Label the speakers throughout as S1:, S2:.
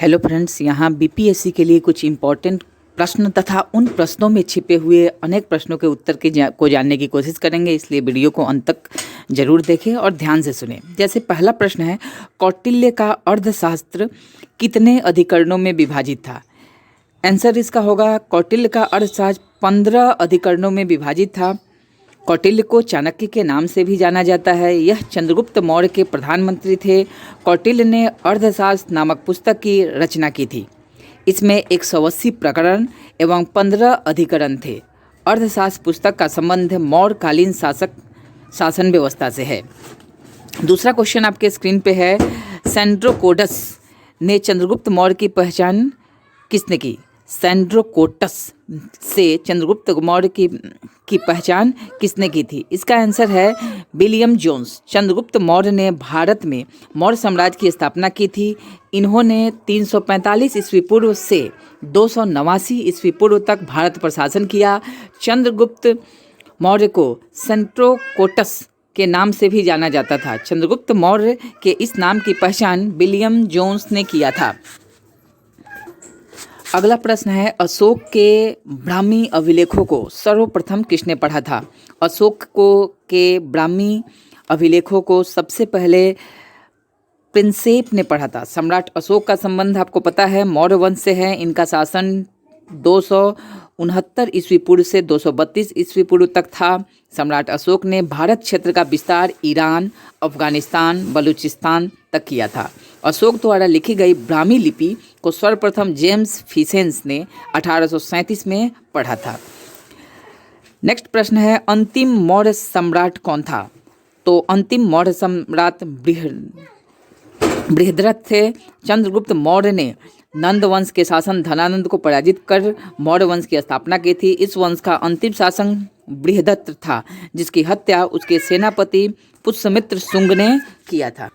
S1: Hello friends, यहाँ BPSC के लिए कुछ इम्पोर्टेंट प्रश्न तथा उन प्रश्नों में छिपे हुए अनेक प्रश्नों के उत्तर को जानने की कोशिश करेंगे, इसलिए वीडियो को अंत तक जरूर देखें और ध्यान से सुनें। जैसे पहला प्रश्न है, कौटिल्य का अर्थशास्त्र कितने अधिकरणों में विभाजित था? आंसर इसका होगा कौटिल्य का अर्थशास्त्र 15 अधिकरणों में विभाजित था। कौटिल्य को चाणक्य के नाम से भी जाना जाता है। यह चंद्रगुप्त मौर्य के प्रधानमंत्री थे। कौटिल्य ने अर्थशास्त्र नामक पुस्तक की रचना की थी। इसमें 180 प्रकरण एवं 15 अधिकरण थे। अर्थशास्त्र पुस्तक का संबंध मौर्यकालीन शासन व्यवस्था से है। दूसरा क्वेश्चन आपके स्क्रीन पे है, सेंड्रोकोटस ने चंद्रगुप्त मौर्य की पहचान किसने की? सेंड्रोकोटस से चंद्रगुप्त मौर्य की पहचान किसने की थी? इसका आंसर है विलियम जोन्स। चंद्रगुप्त मौर्य ने भारत में मौर्य साम्राज्य की स्थापना की थी। इन्होंने 345 ईस्वी पूर्व से 289 ईस्वी पूर्व तक भारत पर शासन किया। चंद्रगुप्त मौर्य को सेंड्रोकोटस के नाम से भी जाना जाता था। चंद्रगुप्त मौर्य के इस नाम की पहचान विलियम जोन्स ने किया था। अगला प्रश्न है, अशोक के ब्राह्मी अभिलेखों को सर्वप्रथम किसने पढ़ा था? अशोक के ब्राह्मी अभिलेखों को सबसे पहले प्रिंसेप ने पढ़ा था। सम्राट अशोक का संबंध आपको पता है मौर्य वंश से है। इनका शासन 269 ईस्वी पूर्व से 232 ईस्वी पूर्व तक था। सम्राट अशोक ने भारत क्षेत्र का विस्तार ईरान, अफगानिस्तान, बलूचिस्तान तक किया था। अशोक द्वारा लिखी गई ब्राह्मी लिपि को सर्वप्रथम जेम्स फिशेंस ने 1837 में पढ़ा था। नेक्स्ट प्रश्न है, अंतिम मौर्य सम्राट कौन था? तो अंतिम मौर्य सम्राट बृहद्रथ थे। चंद्रगुप्त मौर्य ने नंद वंश के शासन धनानंद को पराजित कर मौर्य वंश की स्थापना की थी। इस वंश का अंतिम शासक बृहद्रथ था, जिसकी हत्या उसके सेनापति पुष्यमित्र शुंग ने किया था।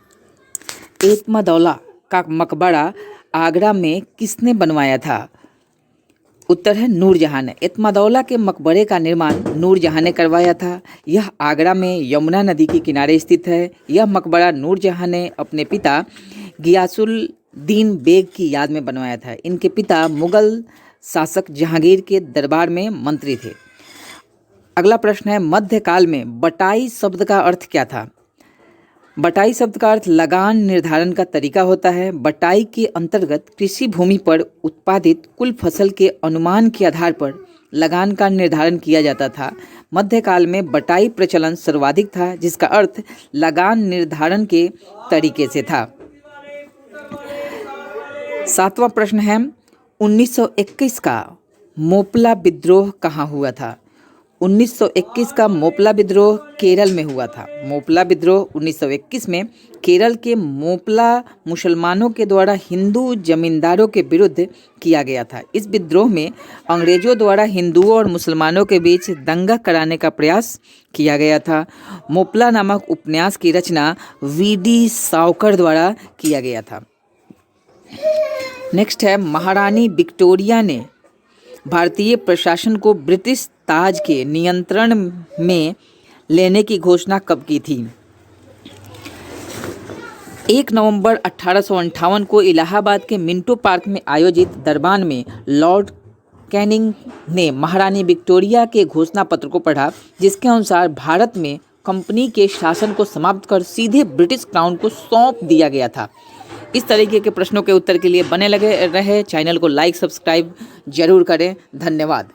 S1: एतमादौला का मकबरा आगरा में किसने बनवाया था? उत्तर है नूरजहां ने। एतमादौला के मकबरे का निर्माण नूरजहां ने करवाया था। यह आगरा में यमुना नदी के किनारे स्थित है। यह मकबरा नूरजहां ने अपने पिता गियासुद्दीन बेग की याद में बनवाया था। इनके पिता मुगल शासक जहांगीर के दरबार में मंत्री थे। अगला प्रश्न है, मध्यकाल में बटाई शब्द का अर्थ क्या था? बटाई शब्द का अर्थ लगान निर्धारण का तरीका होता है। बटाई के अंतर्गत कृषि भूमि पर उत्पादित कुल फसल के अनुमान के आधार पर लगान का निर्धारण किया जाता था। मध्यकाल में बटाई प्रचलन सर्वाधिक था, जिसका अर्थ लगान निर्धारण के तरीके से था। सातवां प्रश्न है, 1921 का मोपला विद्रोह कहाँ हुआ था? 1921 का मोपला विद्रोह केरल में हुआ था। मोपला विद्रोह 1921 में केरल के मोपला मुसलमानों के द्वारा हिंदू जमींदारों के विरुद्ध किया गया था। इस विद्रोह में अंग्रेजों द्वारा हिंदुओं और मुसलमानों के बीच दंगा कराने का प्रयास किया गया था। मोपला नामक उपन्यास की रचना वीडी सावरकर द्वारा किया गया था। नेक्स्ट है, महारानी विक्टोरिया ने भारतीय प्रशासन को ब्रिटिश ताज के नियंत्रण में लेने की घोषणा कब की थी? 1 नवंबर 1858 को इलाहाबाद के मिंटो पार्क में आयोजित दरबार में लॉर्ड कैनिंग ने महारानी विक्टोरिया के घोषणा पत्र को पढ़ा, जिसके अनुसार भारत में कंपनी के शासन को समाप्त कर सीधे ब्रिटिश क्राउन को सौंप दिया गया था। इस तरीके के प्रश्नों के उत्तर के लिए बने लगे रहे। चैनल को लाइक सब्सक्राइब जरूर करें। धन्यवाद।